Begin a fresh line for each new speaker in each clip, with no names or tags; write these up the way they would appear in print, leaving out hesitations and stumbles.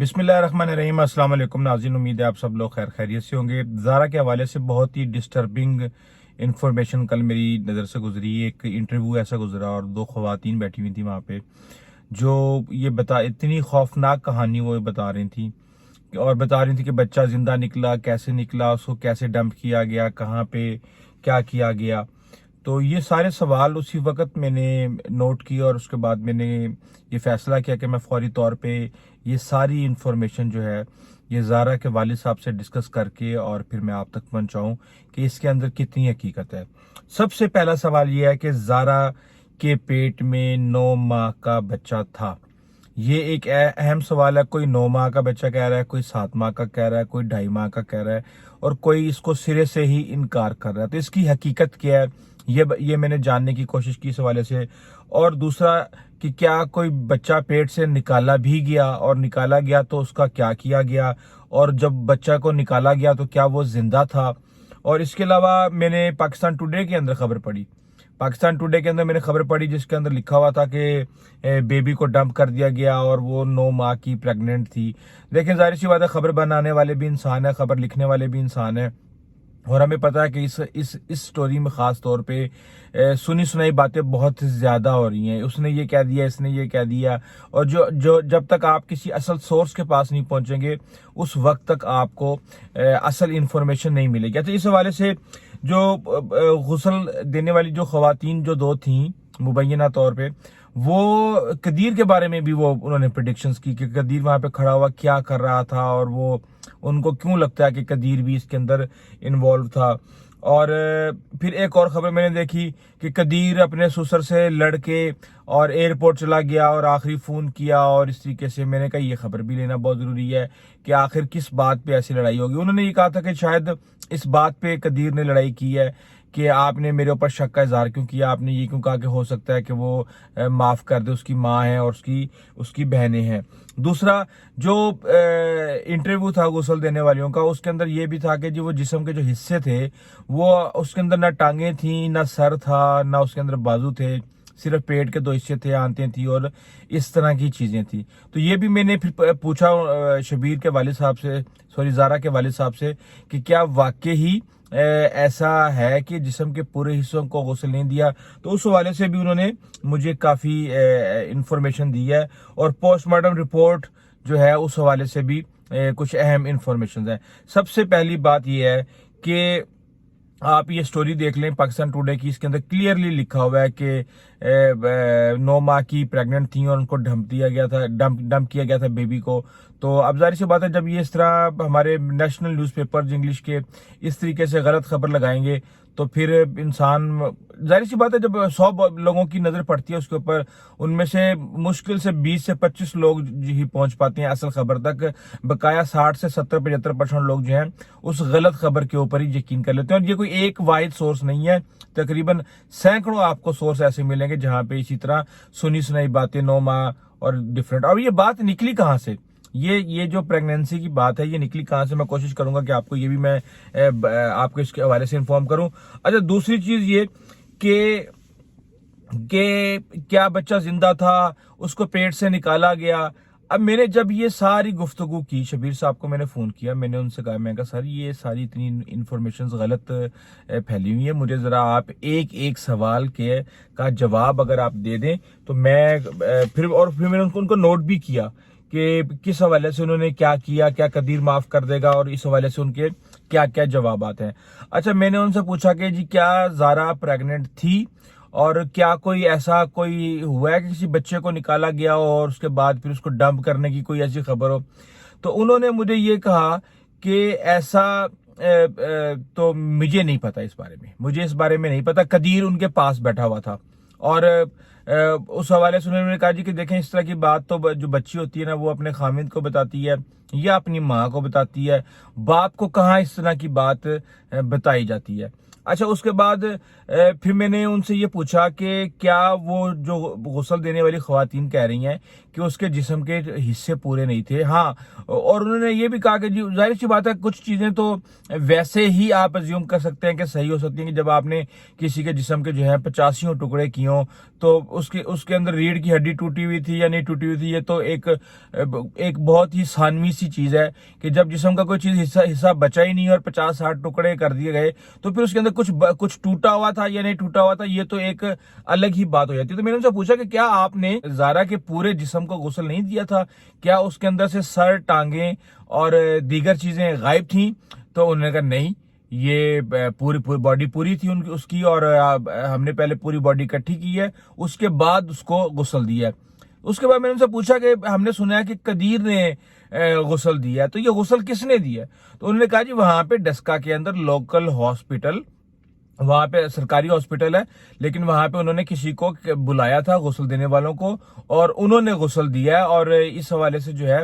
बिस्मिल्लाहिर्रहमानिर्रहीम। अस्सलाम वालेकुम नाज़रीन, उम्मीद है आप सब लोग खैर खैरियत से होंगे। ज़ारा के हवाले से बहुत ही डिस्टर्बिंग इंफॉर्मेशन कल मेरी नज़र से गुजरी। एक इंटरव्यू ऐसा गुजरा और दो ख़वातीन बैठी हुई थी वहाँ पे, जो ये इतनी खौफनाक कहानी वो बता रही थी और बता रही थी कि बच्चा ज़िंदा निकला, कैसे निकला, उसको कैसे डंप किया गया, कहाँ पे क्या किया गया। तो ये सारे सवाल उसी वक्त मैंने नोट किए और उसके बाद मैंने ये फैसला किया कि मैं फौरी तौर पे ये सारी इन्फॉर्मेशन जो है ये ज़ारा के वालिद साहब से डिस्कस करके और फिर मैं आप तक पहुंचाऊं कि इसके अंदर कितनी हकीकत है। सबसे पहला सवाल ये है कि ज़ारा के पेट में 9 माह का बच्चा था। ये एक अहम सवाल है। कोई 9 माह का बच्चा कह रहा है, कोई 7 माह का कह रहा है, कोई 2.5 माह का कह रहा है और कोई इसको सिरे से ही इनकार कर रहा है। तो इसकी हकीकत क्या है, ये मैंने जानने की कोशिश की इस हवाले से। और दूसरा कि क्या कोई बच्चा पेट से निकाला भी गया, और निकाला गया तो उसका क्या किया गया, और जब बच्चा को निकाला गया तो क्या वो जिंदा था। और इसके अलावा मैंने पाकिस्तान टुडे के अंदर खबर पढ़ी। पाकिस्तान टुडे के अंदर मैंने खबर पढ़ी जिसके अंदर लिखा हुआ था कि बेबी को डंप कर दिया गया और वो 9 माह की प्रेग्नेंट थी। देखिए, जाहिर सी बात है, खबर बनाने वाले भी इंसान है, खबर लिखने वाले भी इंसान है, और हमें पता है कि इस स्टोरी में खास तौर पे सुनी सुनाई बातें बहुत ज्यादा हो रही हैं। उसने ये कह दिया, इसने ये कह दिया, और जो जो जब तक आप किसी असल सोर्स के पास नहीं पहुंचेंगे उस वक्त तक आपको असल इंफॉर्मेशन नहीं मिलेगी। तो इस हवाले से जो गुस्ल देने वाली जो खवातीन जो दो थीं मुबैना तौर पे, वो कदीर के बारे में भी वो उन्होंने प्रेडिक्शंस की कि कदीर वहां पे खड़ा हुआ क्या कर रहा था और वो उनको क्यों लगता है कि कदीर भी इसके अंदर इन्वॉल्व था। और फिर एक और खबर मैंने देखी कि कदीर अपने ससुर से लड़के और एयरपोर्ट चला गया और आखिरी फोन किया, और इस तरीके से मैंने कहा ये खबर भी लेना बहुत जरूरी है कि आखिर किस बात पे ऐसी लड़ाई होगी। उन्होंने ये कहा था कि शायद इस बात पे कदीर ने लड़ाई की है कि आपने मेरे ऊपर शक का इजहार क्यों किया, आपने ये क्यों कहा कि हो सकता है कि वो माफ कर दे, उसकी माँ है और उसकी बहनें हैं। दूसरा जो इंटरव्यू था गुस्ल देने वालियों का, उसके अंदर ये भी था कि जो वो जिस्म के जो हिस्से थे वो उसके अंदर ना टांगे थी, ना सर था, ना उसके अंदर बाजू थे, सिर्फ पेट के 2 हिस्से थे, आंतें थी और इस तरह की चीजें थी। तो ये भी मैंने फिर पूछा शबीर के वालिद साहब से, सॉरी ज़ारा के वालिद साहब से, कि क्या वाकई ही ऐसा है कि जिस्म के पूरे हिस्सों को गुस्ल नहीं दिया। तो उस हवाले से भी उन्होंने मुझे काफी इंफॉर्मेशन दी है, और पोस्टमार्टम रिपोर्ट जो है उस हवाले से भी कुछ अहम इंफॉर्मेशन है। सबसे पहली बात यह है कि आप ये स्टोरी देख लें पाकिस्तान टुडे की, इसके अंदर क्लियरली लिखा हुआ है कि 9 माह की प्रेग्नेंट थी और उनको डंप दिया गया था, डंप किया गया था बेबी को। तो अब जाहिर सी बात है, जब ये इस तरह हमारे नेशनल न्यूज़पेपर्स इंग्लिश के इस तरीके से गलत खबर लगाएंगे तो फिर इंसान, जाहिर सी बात है, जब 100 लोगों की नजर पड़ती है उसके ऊपर, उनमें से मुश्किल से 20 से 25 लोग ही पहुंच पाते हैं असल खबर तक। बकाया 60 से 70-75% लोग जो हैं उस गलत खबर के ऊपर ही यकीन कर लेते हैं। और ये कोई एक वाहिद सोर्स नहीं है, तकरीबन सैकड़ों आपको सोर्स ऐसे मिलेंगे जहां पे इसी तरह सुनी सुनाई बातें 9 माह और डिफरेंट। और ये बात निकली कहां से, ये जो प्रेगनेंसी की बात है ये निकली कहां से, मैं कोशिश करूंगा कि आपको ये भी मैं आपको इसके हवाले से इन्फॉर्म करूं। अच्छा, दूसरी चीज ये कि क्या बच्चा जिंदा था, उसको पेट से निकाला गया। अब मैंने जब ये सारी गुफ्तगू की, शबीर साहब को मैंने फोन किया, मैंने उनसे कहा, मैं कहा सर ये सारी इतनी इन्फॉर्मेशन गलत फैली हुई है, मुझे जरा आप एक एक सवाल का जवाब अगर आप दे दें तो मैं फिर मैंने उनको नोट भी किया कि किस हवाले से उन्होंने क्या किया, क्या कदीर माफ कर देगा, और इस हवाले से उनके क्या क्या जवाबात हैं। अच्छा, मैंने उनसे पूछा कि जी क्या ज़ारा प्रेग्नेंट थी, और क्या कोई ऐसा कोई हुआ है कि किसी बच्चे को निकाला गया हो और उसके बाद फिर उसको डंप करने की कोई ऐसी खबर हो। तो उन्होंने मुझे ये कहा कि ऐसा तो मुझे नहीं पता, इस बारे में मुझे इस बारे में नहीं पता। कदीर उनके पास बैठा हुआ था, और उस हवाले से उन्होंने कहा जी कि देखें, इस तरह की बात तो जो बच्ची होती है ना वो अपने खामिद को बताती है या अपनी माँ को बताती है, बाप को कहाँ इस तरह की बात बताई जाती है। अच्छा, उसके बाद फिर मैंने उनसे ये पूछा कि क्या वो जो गुस्ल देने वाली ख्वातीन कह रही हैं कि उसके जिस्म के हिस्से पूरे नहीं थे। हाँ, और उन्होंने ये भी कहा कि जी जाहिर सी बात है, कुछ चीज़ें तो वैसे ही आप अज्यूम कर सकते हैं कि सही हो सकती हैं कि जब आपने किसी के जिस्म के जो है 85 टुकड़े किए हों तो उसके अंदर रीढ़ की हड्डी टूटी हुई थी या नहीं टूटी हुई थी, ये तो एक बहुत ही सानवी सी चीज़ है कि जब जिस्म का कोई चीज़ हिस्सा बचा ही नहीं और 50-60 टुकड़े कर दिए गए तो फिर उसके अंदर कुछ टूटा हुआ था या नहीं टूटा हुआ था, ये तो एक अलग ही बात हो जाती है। तो मैंने उनसे पूछा कि क्या आपने ज़ारा के पूरे जिस्म को गुस्ल नहीं दिया था, क्या उसके अंदर से सर, टांगे और दीगर चीजें गायब थी? तो उन्होंने कहा नहीं, ये पूरी बॉडी पूरी थी उसकी, और हमने पहले पूरी बॉडी इकट्ठी की है, उसके बाद उसको गुस्ल दिया है। उसके बाद मैंने उनसे पूछा कि हमने सुना है कि कदीर ने गुस्ल दिया है, तो ये गुस्ल किसने दिया? तो उन्होंने कहा जी वहां पे डस्का के अंदर लोकल हॉस्पिटल, वहां पे सरकारी हॉस्पिटल है, लेकिन वहां पे उन्होंने किसी को बुलाया था गुस्ल देने वालों को और उन्होंने गुस्ल दिया है, और इस हवाले से जो है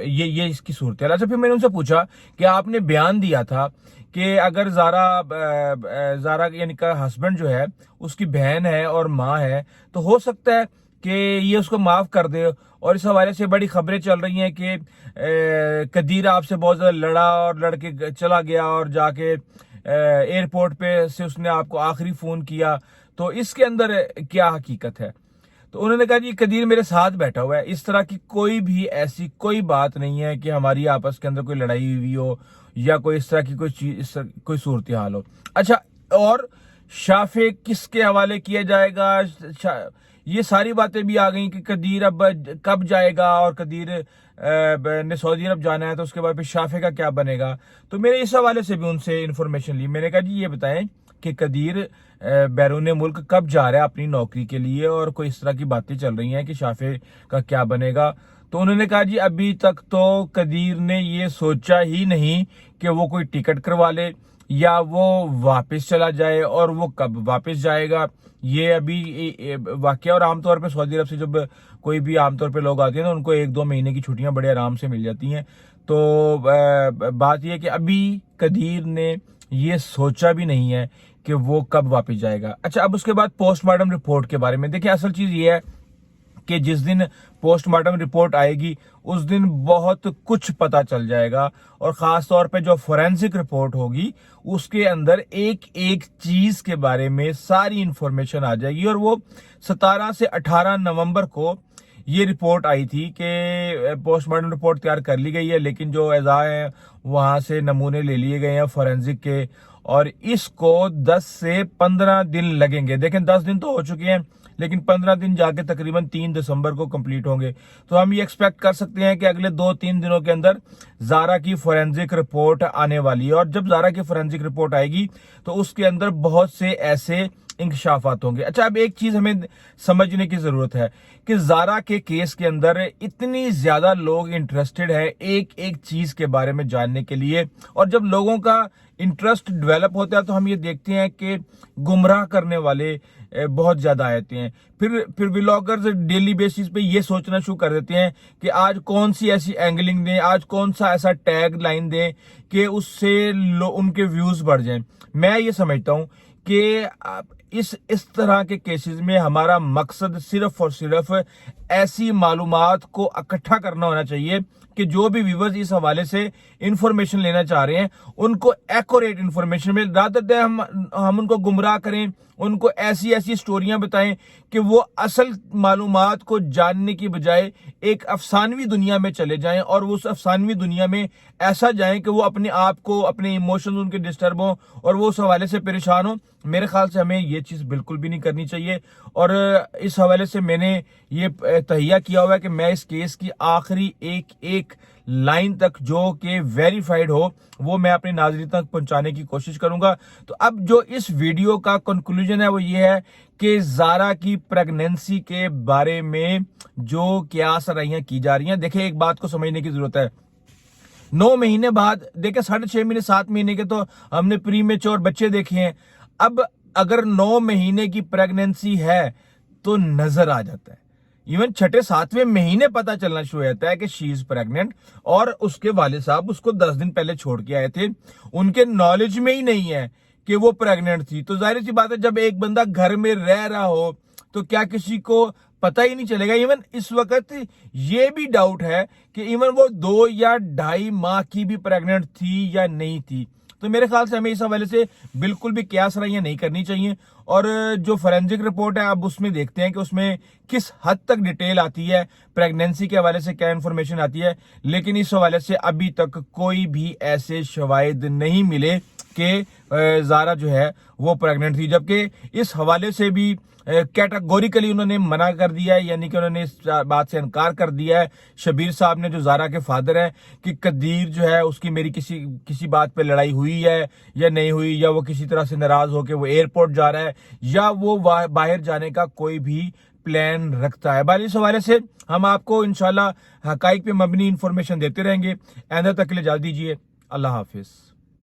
ये इसकी सूरत है। अच्छा, फिर मैंने उनसे पूछा कि आपने बयान दिया था कि अगर ज़ारा यानी का हस्बैंड जो है उसकी बहन है और माँ है तो हो सकता है कि ये उसको माफ कर दे, और इस हवाले से बड़ी खबरें चल रही हैं कि कदीर आपसे बहुत ज्यादा लड़ा और लड़के चला गया और जाके एयरपोर्ट पे से उसने आपको आखिरी फोन किया, तो इसके अंदर क्या हकीकत है? तो उन्होंने कहा जी कदीर मेरे साथ बैठा हुआ है, इस तरह की कोई भी ऐसी कोई बात नहीं है कि हमारी आपस के अंदर कोई लड़ाई हुई हो या कोई इस तरह की कोई चीज, कोई सूरत हाल हो। अच्छा, और शाफे किसके हवाले किया जाएगा? ये सारी बातें भी आ गई कि कदीर अब कब जाएगा, और कदीर ने सऊदी अरब जाना है तो उसके बाद फिर शाफे का क्या बनेगा। तो मैंने इस हवाले से भी उनसे इन्फॉर्मेशन ली। मैंने कहा जी ये बताएं कि कदीर बैरून मुल्क कब जा रहा है अपनी नौकरी के लिए, और कोई इस तरह की बातें चल रही हैं कि शाफे का क्या बनेगा। तो उन्होंने कहा जी अभी तक तो कदीर ने ये सोचा ही नहीं कि वो कोई टिकट करवा ले या वो वापस चला जाए, और वो कब वापस जाएगा ये अभी वाकया। और आमतौर पे सऊदी अरब से जब कोई भी आमतौर पे लोग आते हैं ना, उनको 1-2 महीने की छुट्टियां बड़े आराम से मिल जाती हैं। तो बात यह है कि अभी कदीर ने ये सोचा भी नहीं है कि वो कब वापस जाएगा। अच्छा, अब उसके बाद पोस्टमार्टम रिपोर्ट के बारे में देखिए, असल चीज ये है कि जिस दिन पोस्टमार्टम रिपोर्ट आएगी उस दिन बहुत कुछ पता चल जाएगा, और खास तौर पे जो फोरेंसिक रिपोर्ट होगी उसके अंदर एक एक चीज के बारे में सारी इंफॉर्मेशन आ जाएगी। और वो 17 से 18 नवंबर को ये रिपोर्ट आई थी कि पोस्टमार्टम रिपोर्ट तैयार कर ली गई है, लेकिन जो अज़ा है वहां से नमूने ले लिए गए हैं फोरेंसिक के, और इसको 10 से 15 दिन लगेंगे। देखें 10 दिन तो हो चुके हैं, लेकिन 15 दिन जाके तकरीबन 3 दिसंबर को कंप्लीट होंगे। तो हम ये एक्सपेक्ट कर सकते हैं कि अगले 2-3 दिनों के अंदर ज़ारा की फोरेंसिक रिपोर्ट आने वाली है, और जब ज़ारा की फोरेंसिक रिपोर्ट आएगी तो उसके अंदर बहुत से ऐसे इंकशाफात होंगे। अच्छा, अब एक चीज हमें समझने की जरूरत है कि ज़ारा के केस के अंदर इतनी ज्यादा लोग इंटरेस्टेड है एक एक चीज के बारे में जानने के लिए, और जब लोगों का इंटरेस्ट डेवलप होता है तो हम ये देखते हैं कि गुमराह करने वाले बहुत ज्यादा आते हैं। फिर व्लॉगर्स डेली बेसिस पे ये सोचना शुरू कर देते हैं कि आज कौन सी ऐसी एंगलिंग दें, आज कौन सा ऐसा टैग लाइन दें कि उससे उनके व्यूज बढ़ जाएं। मैं ये समझता हूं कि इस तरह के केसेस में हमारा मकसद सिर्फ और सिर्फ ऐसी मालूमात को इकट्ठा करना होना चाहिए कि जो भी व्यूअर्स इस हवाले से इंफॉर्मेशन लेना चाह रहे हैं उनको एक्यूरेट इंफॉर्मेशन में, रादर देन हम उनको गुमराह करें, उनको ऐसी ऐसी स्टोरियां बताएं कि वो असल मालूमात को जानने की बजाय एक अफसानवी दुनिया में चले जाएं, और उस अफसानवी दुनिया में ऐसा जाएं कि वो अपने आप को, अपने इमोशंस उनके डिस्टर्ब हों और वो उस हवाले से परेशान हो। मेरे ख्याल से हमें ये चीज बिल्कुल भी नहीं करनी चाहिए, और इस हवाले से मैंने ये तहिया किया हुआ है कि मैं इस केस की आखिरी एक एक लाइन तक जो कि वेरीफाइड हो वो मैं अपने नाज़रीन तक पहुंचाने की कोशिश करूंगा। तो अब जो इस वीडियो का कंक्लूजन है वो ये है कि ज़ारा की प्रेगनेंसी के बारे में जो क्या सराहियां की जा रही हैं, देखिए एक बात को समझने की जरूरत है। 9 महीने बाद, देखे 6.5 महीने 7 महीने के तो हमने प्री मेच्योर बच्चे देखे हैं, अब अगर 9 महीने की प्रेगनेंसी है तो नजर आ जाता है, इवन 6-7वें महीने पता चलना शुरू हो जाता है कि शी इज प्रेग्नेंट, और उसके वाले साहब उसको 10 दिन पहले छोड़ के आए थे, उनके नॉलेज में ही नहीं है کہ وہ پریگننٹ تھی. تو ظاہر سی بات ہے جب ایک بندہ گھر میں رہ رہا ہو تو کیا کسی کو پتہ ہی نہیں چلے گا. ایون اس وقت یہ بھی ڈاؤٹ ہے کہ ایون وہ 2 یا 2.5 ماہ کی بھی پریگننٹ تھی یا نہیں تھی. تو میرے خیال سے ہمیں اس حوالے سے بالکل بھی قیاس رائیاں نہیں کرنی چاہیے. اور جو فورینسک رپورٹ ہے اب اس میں دیکھتے ہیں کہ اس میں کس حد تک ڈیٹیل آتی ہے, پریگننسی کے حوالے سے کیا انفارمیشن آتی ہے. لیکن اس حوالے سے ابھی تک کوئی بھی ایسے شواہد نہیں ملے کہ زارا جو ہے وہ پریگننٹ تھی, جبکہ اس حوالے سے بھی کیٹاگوریکلی انہوں نے منع کر دیا ہے, یعنی کہ انہوں نے اس بات سے انکار کر دیا ہے شبیر صاحب نے جو زارا کے فادر ہیں کہ قدیر جو ہے اس کی میری کسی بات پہ لڑائی ہوئی ہے یا نہیں ہوئی, یا وہ کسی طرح سے ناراض ہو کے وہ ایئرپورٹ جا رہا ہے, یا وہ باہر جانے کا کوئی بھی پلان رکھتا ہے. بھائی اس حوالے سے ہم آپ کو انشاءاللہ حقائق پہ مبنی انفارمیشن دیتے رہیں گے. آئندہ تک کے لیے اجازت دیجیے. اللہ حافظ.